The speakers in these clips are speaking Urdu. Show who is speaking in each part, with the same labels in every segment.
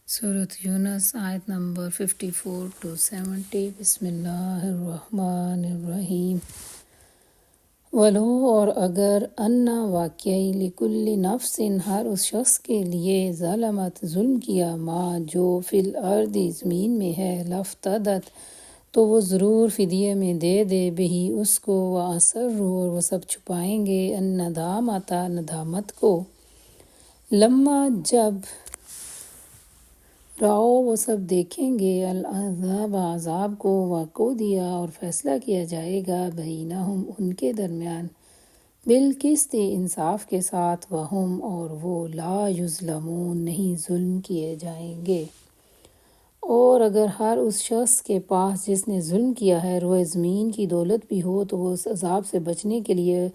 Speaker 1: سورۃ یونس آیت نمبر 54 to 70۔ بسم اللہ الرحمن الرحیم۔ ولو اور اگر انا واقعی لکل نفس ہر اس شخص کے لیے ظلمت ظلم کیا ما جو فی الارض زمین میں ہے لفتدت تو وہ ضرور فدیے میں دے دے بہی اس کو واسروا اور وہ سب چھپائیں گے الندامت ندامت کو لما جب راؤ وہ سب دیکھیں گے العذاب عذاب کو وقودیا اور فیصلہ کیا جائے گا بینہم ان کے درمیان بالقسط انصاف کے ساتھ وہم اور وہ لا یظلمون نہیں ظلم کیے جائیں گے۔ اور اگر ہر اس شخص کے پاس جس نے ظلم کیا ہے روئے زمین کی دولت بھی ہو تو وہ اس عذاب سے بچنے کے لیے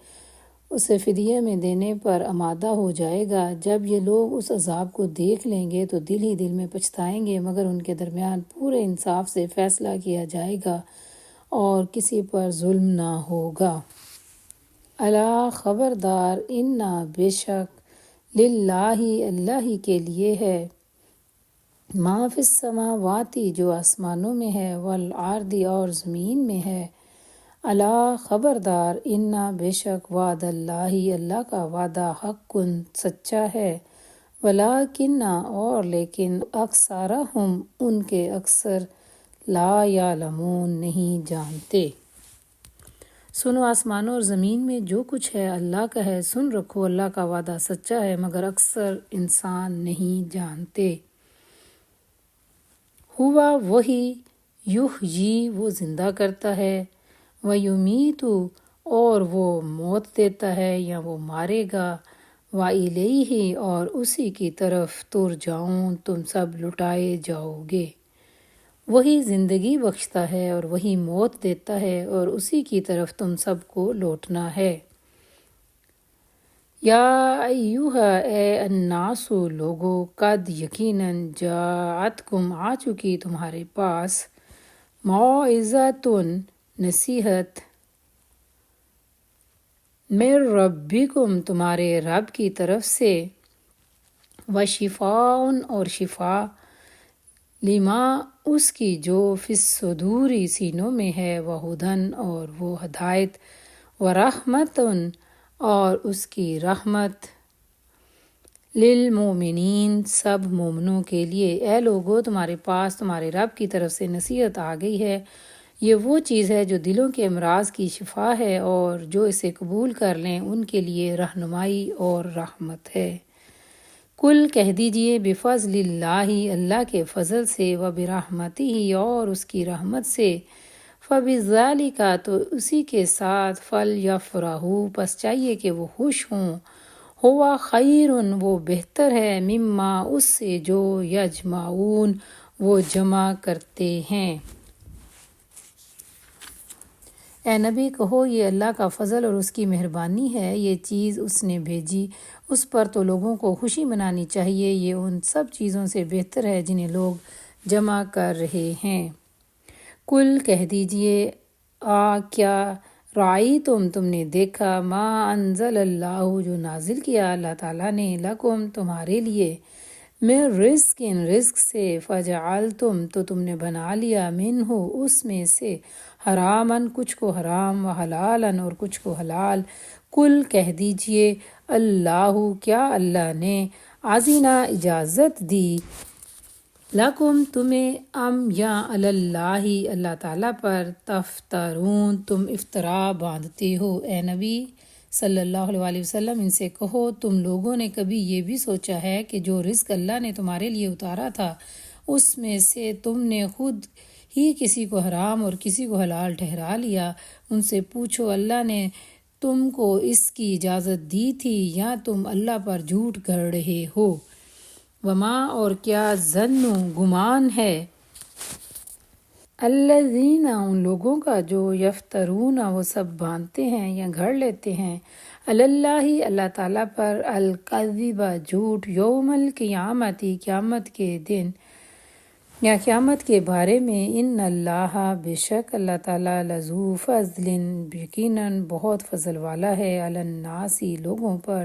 Speaker 1: اسے فدیے میں دینے پر آمادہ ہو جائے گا۔ جب یہ لوگ اس عذاب کو دیکھ لیں گے تو دل ہی دل میں پچھتائیں گے، مگر ان کے درمیان پورے انصاف سے فیصلہ کیا جائے گا اور کسی پر ظلم نہ ہوگا۔ الا خبردار انا بے شک للہ اللہ ہی کے لیے ہے ما فی السماواتی جو آسمانوں میں ہے والارض اور زمین میں ہے۔ الا خبردار انا بے شک وعد اللہ اللہ کا وعدہ حق سچا ہے ولیکن اور لیکن اکثرہم ان کے اکثر لا یعلمون نہیں جانتے۔ سنو آسمانوں اور زمین میں جو کچھ ہے اللہ کا ہے، سن رکھو اللہ کا وعدہ سچا ہے مگر اکثر انسان نہیں جانتے۔ ہوا وہی یحیی وہ زندہ کرتا ہے ویمیت اور وہ موت دیتا ہے یا وہ مارے گا وإلیہ اور اسی کی طرف ترجعون تم سب لٹائے جاؤ گے۔ وہی زندگی بخشتا ہے اور وہی موت دیتا ہے اور اسی کی طرف تم سب کو لوٹنا ہے۔ یا ایہا اے الناس لوگو قد یقیناً جاءتکم آ چکی تمہارے پاس موعظۃ نصیحت من ربکم تمہارے رب کی طرف سے وشفاء اور شفا لما اس کی جو فی الصدور سینوں میں ہے وہدن اور وہ ہدایت ورحمت اور اس کی رحمت للمومنین سب مومنوں کے لیے۔ اے لوگو تمہارے پاس تمہارے رب کی طرف سے نصیحت آ گئی ہے، یہ وہ چیز ہے جو دلوں کے امراض کی شفا ہے اور جو اسے قبول کر لیں ان کے لیے رہنمائی اور رحمت ہے۔ کل کہہ دیجئے بفضل اللہ اللہ کے فضل سے وبرحمتہ اور اس کی رحمت سے فبذالک تو اسی کے ساتھ فلیفرحوا پس چاہیے کہ وہ خوش ہوں ہوا خیر وہ بہتر ہے مما اس سے جو یجمعون وہ جمع کرتے ہیں۔ اے نبی کہو یہ اللہ کا فضل اور اس کی مہربانی ہے، یہ چیز اس نے بھیجی اس پر تو لوگوں کو خوشی منانی چاہیے، یہ ان سب چیزوں سے بہتر ہے جنہیں لوگ جمع کر رہے ہیں۔ کل کہہ دیجئے کیا رائی تم نے دیکھا ما انزل اللہ جو نازل کیا اللہ تعالیٰ نے لکم تمہارے لیے من رزق رزق سے فجعلتم تو تم نے بنا لیا منہ اس میں سے حرامن کچھ کو حرام وحلالن اور کچھ کو حلال۔ کل کہہ دیجئے اللہ کیا اللہ نے اذن اجازت دی لکم تمہیں ام یا علی اللہ اللہ تعالیٰ پر تفترون تم افطرا باندھتے ہو۔ اے نبی صلی اللہ علیہ وسلم ان سے کہو تم لوگوں نے کبھی یہ بھی سوچا ہے کہ جو رزق اللہ نے تمہارے لیے اتارا تھا اس میں سے تم نے خود ہی کسی کو حرام اور کسی کو حلال ٹھہرا لیا؟ ان سے پوچھو اللہ نے تم کو اس کی اجازت دی تھی یا تم اللہ پر جھوٹ گڑھ رہے ہو؟ وما اور کیا ظن گمان ہے الذین ان لوگوں کا جو یفترون وہ سب باندھتے ہیں یا گھڑ لیتے ہیں علی اللہ اللہ تعالیٰ پر الکذب جھوٹ یوم القیامت قیامت کے دن یا قیامت کے بارے میں ان اللہ بے شک اللہ تعالیٰ لذو فضل یقیناً بہت فضل والا ہے علی الناس لوگوں پر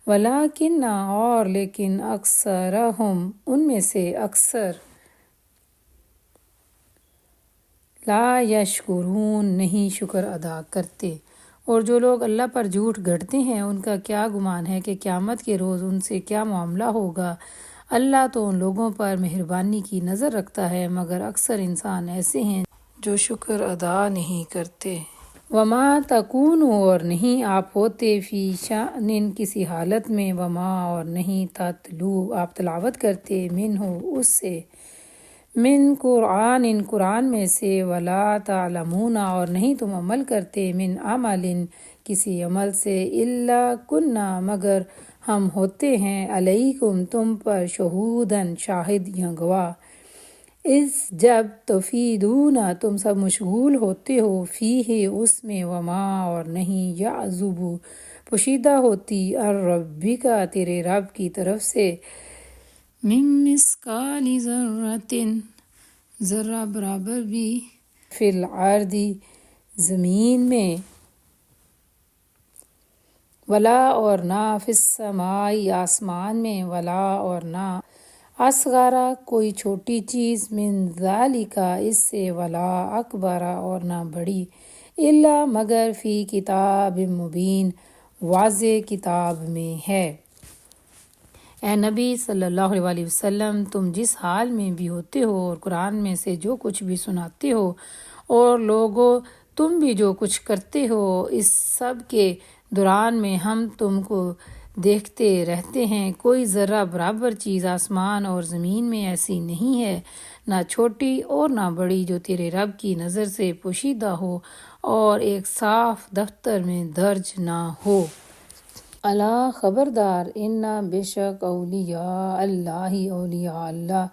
Speaker 1: ولیکن اور لیکن اکثرہم ان میں سے اکثر لا یشکرون نہیں شکر ادا کرتے۔ اور جو لوگ اللہ پر جھوٹ گھڑتے ہیں ان کا کیا گمان ہے کہ قیامت کے روز ان سے کیا معاملہ ہوگا۔ اللہ تو ان لوگوں پر مہربانی کی نظر رکھتا ہے مگر اکثر انسان ایسے ہیں جو شکر ادا نہیں کرتے۔ وما تکون اور نہیں آپ ہوتے فی شأن کسی حالت میں، وما اور نہیں تتلو آپ تلاوت کرتے منہ اس سے، من قرآن قرآن میں سے، ولا تعلمون اور نہیں تم عمل کرتے، من عمل کسی عمل سے، الا کنا مگر ہم ہوتے ہیں، علیکم تم پر، شہوداً شاہد یا گواہ، اس جب تفیدون تم سب مشغول ہوتے ہو، فیہ اس میں، وما اور نہیں یعزب پوشیدہ ہوتی، الربک تیرے رب کی طرف سے، من مثقال ذرۃ ذرہ برابر بھی، فی الارض زمین میں، ولا اور نہ، فی السماء آسمان میں، ولا اور نہ، اصغر کوئی چھوٹی چیز، من ذالک اس سے، ولا اکبر اور نہ بڑی، الا مگر فی کتاب مبین واضح کتاب میں ہے۔ اے نبی صلی اللہ علیہ وسلم تم جس حال میں بھی ہوتے ہو اور قرآن میں سے جو کچھ بھی سناتے ہو اور لوگو تم بھی جو کچھ کرتے ہو، اس سب کے دوران میں ہم تم کو دیکھتے رہتے ہیں، کوئی ذرہ برابر چیز آسمان اور زمین میں ایسی نہیں ہے، نہ چھوٹی اور نہ بڑی، جو تیرے رب کی نظر سے پوشیدہ ہو اور ایک صاف دفتر میں درج نہ ہو۔ الا خبردار، ان بے شک اولیاء اللہ اولیاء اللہ،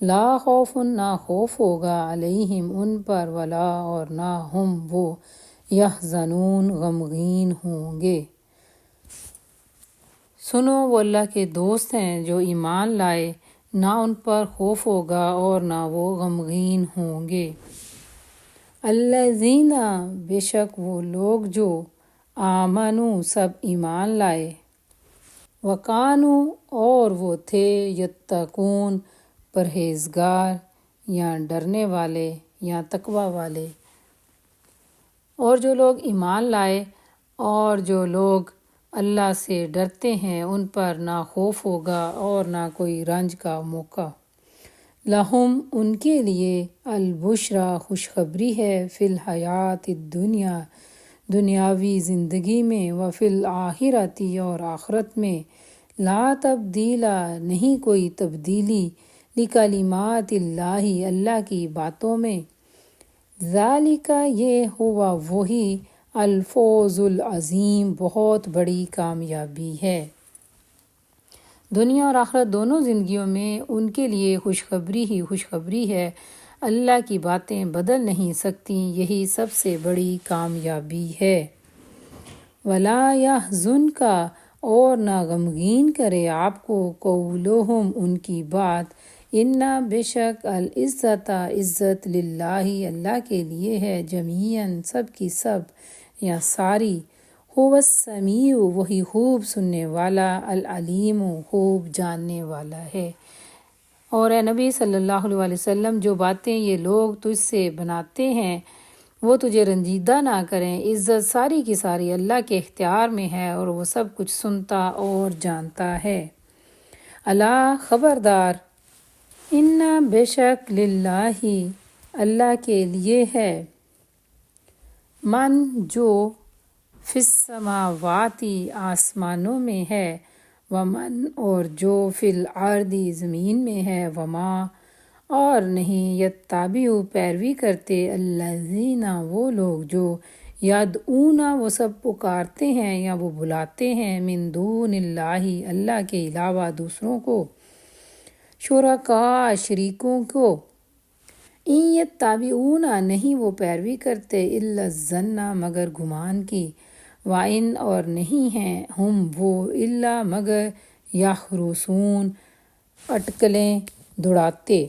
Speaker 1: لا خوف نہ خوف ہوگا، علیہم ان پر، ولا اور نہ ہم وہ، یحزنون غمگین ہوں گے۔ سنو وہ اللہ کے دوست ہیں جو ایمان لائے، نہ ان پر خوف ہوگا اور نہ وہ غمگین ہوں گے۔ الذین بے شک وہ لوگ جو آمنوا سب ایمان لائے، وکانوا اور وہ تھے، یتقون پرہیزگار یا ڈرنے والے یا تقوی والے۔ اور جو لوگ ایمان لائے اور جو لوگ اللہ سے ڈرتے ہیں ان پر نہ خوف ہوگا اور نہ کوئی رنج کا موقع۔ لہم ان کے لیے، البشریٰ خوشخبری ہے، فی الحیات الدنیا دنیاوی زندگی میں، وفی الآخرۃ اور آخرت میں، لا تبدیل نہیں کوئی تبدیلی، لکلمات اللہ اللہ کی باتوں میں، ذالک یہ ہوا وہی، الفوز العظیم بہت بڑی کامیابی ہے۔ دنیا اور آخرت دونوں زندگیوں میں ان کے لیے خوشخبری ہی خوشخبری ہے، اللہ کی باتیں بدل نہیں سکتی، یہی سب سے بڑی کامیابی ہے۔ ولا یحزنک اور نہ غمگین کرے آپ کو، قولہم ان کی بات، ان بے شک العزت عزت للہ اللہ کے لیے ہے، جمیعاً سب کی سب یا ساری، هو السمیع وہی خوب سننے والا، العلیم خوب جاننے والا ہے۔ اور اے نبی صلی اللہ علیہ وسلم جو باتیں یہ لوگ تجھ سے بناتے ہیں وہ تجھے رنجیدہ نہ کریں، عزت ساری کی ساری اللہ کے اختیار میں ہے اور وہ سب کچھ سنتا اور جانتا ہے۔ الا خبردار، ان بے شک للہ اللہ کے لیے ہے، من جو فی السماوات آسمانوں میں ہے، ومن اور جو فی الارض زمین میں ہے، وما اور نہیں، یتبع پیروی کرتے، الذین وہ لوگ جو، یدعون وہ سب پکارتے ہیں یا وہ بلاتے ہیں، من دون اللہ اللہ کے علاوہ دوسروں کو، شرکاء شریکوں کو، ان یتبعون نہیں وہ پیروی کرتے، الا الظن مگر گمان کی، وان اور نہیں ہیں، ہم وہ، الا مگر، یخرصون اٹکلیں دوڑاتے۔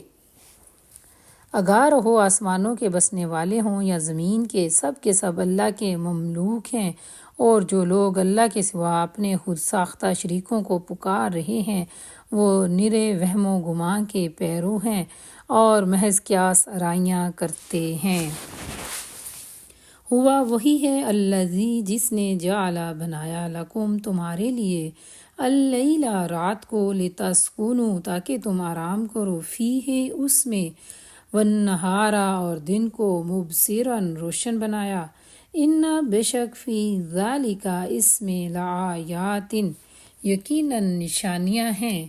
Speaker 1: آگاہ رہو آسمانوں کے بسنے والے ہوں یا زمین کے سب اللہ کے مملوک ہیں اور جو لوگ اللہ کے سوا اپنے خود ساختہ شریکوں کو پکار رہے ہیں وہ نرے وہم و گمان کے پیرو ہیں اور محض قیاس آرائیاں کرتے ہیں۔ ہوا وہی ہے الذی جس نے جعلا بنایا لکم تمہارے لیے اللیل رات کو لتسکنوا تاکہ تم آرام کرو فیہ اس میں والنہار اور دن کو مبصراً روشن بنایا ان بے شک فی ذالک اس میں لآیات یقیناً نشانیاں ہیں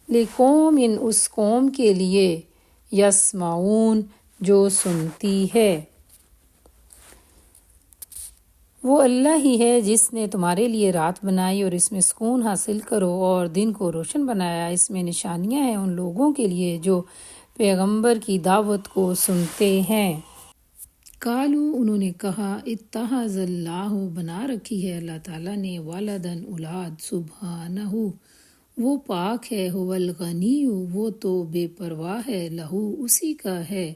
Speaker 1: لقوم اس قوم کے لیے یسمعون جو سنتی ہے۔ وہ اللہ ہی ہے جس نے تمہارے لیے رات بنائی اور اس میں سکون حاصل کرو اور دن کو روشن بنایا، اس میں نشانیاں ہیں ان لوگوں کے لیے جو پیغمبر کی دعوت کو سنتے ہیں۔ قالو انہوں نے کہا اتخذ اللہ بنا رکھی ہے اللہ تعالیٰ نے ولدن اولاد سبحانہ وہ پاک ہے هو الغنی وہ تو بے پرواہ ہے لہو اسی کا ہے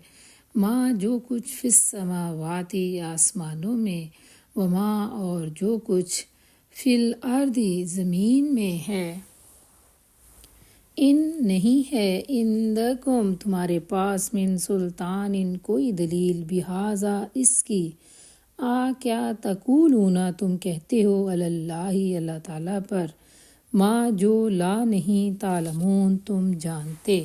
Speaker 1: ماں جو کچھ فی السماوات آسمانوں میں وما اور جو کچھ فی الارض زمین میں ہے۔ ان نہیں ہے عندکم تمہارے پاس من سلطان ان کوئی دلیل بہذا اس کی کیا تقولون تم کہتے ہو علی اللہ اللہ تعالیٰ پر ما جو لا نہیں تعلمون تم جانتے۔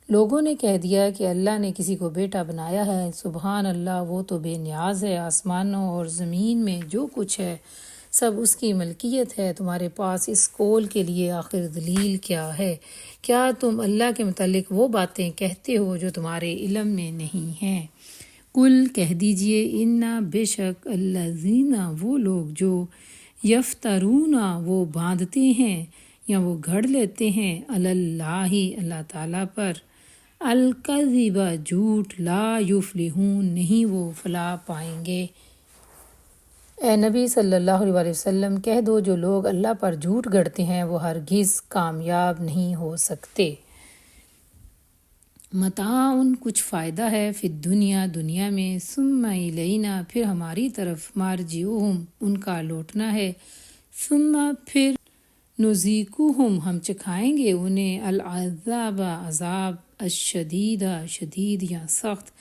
Speaker 1: لوگوں نے کہہ دیا کہ اللہ نے کسی کو بیٹا بنایا ہے، سبحان اللہ وہ تو بے نیاز ہے، آسمانوں اور زمین میں جو کچھ ہے سب اس کی ملکیت ہے، تمہارے پاس اس قول کے لیے آخر دلیل کیا ہے؟ کیا تم اللہ کے متعلق وہ باتیں کہتے ہو جو تمہارے علم میں نہیں ہیں؟ قل کہہ دیجئے انا بے شک الذین وہ لوگ جو یفترون وہ باندھتے ہیں یا وہ گھڑ لیتے ہیں علی اللہ اللہ تعالیٰ پر الکذب جھوٹ لا یفلحون نہیں وہ فلاح پائیں گے۔ اے نبی صلی اللہ علیہ وسلم کہہ دو جو لوگ اللہ پر جھوٹ گڑتے ہیں وہ ہرگز کامیاب نہیں ہو سکتے۔ متاع کچھ فائدہ ہے فی الدنیا دنیا میں ثم الینا پھر ہماری طرف مرجعہم ان کا لوٹنا ہے ثم پھر نذیقہم ہم چکھائیں گے انہیں العذاب عذاب الشدید شدید یا سخت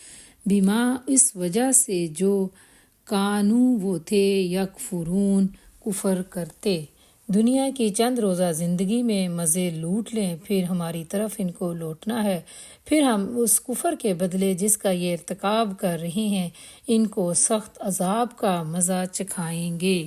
Speaker 1: بما اس وجہ سے جو کانو وہ تھے یکفرون کفر کرتے۔ دنیا کی چند روزہ زندگی میں مزے لوٹ لیں پھر ہماری طرف ان کو لوٹنا ہے، پھر ہم اس کفر کے بدلے جس کا یہ ارتکاب کر رہے ہیں ان کو سخت عذاب کا مزہ چکھائیں گے۔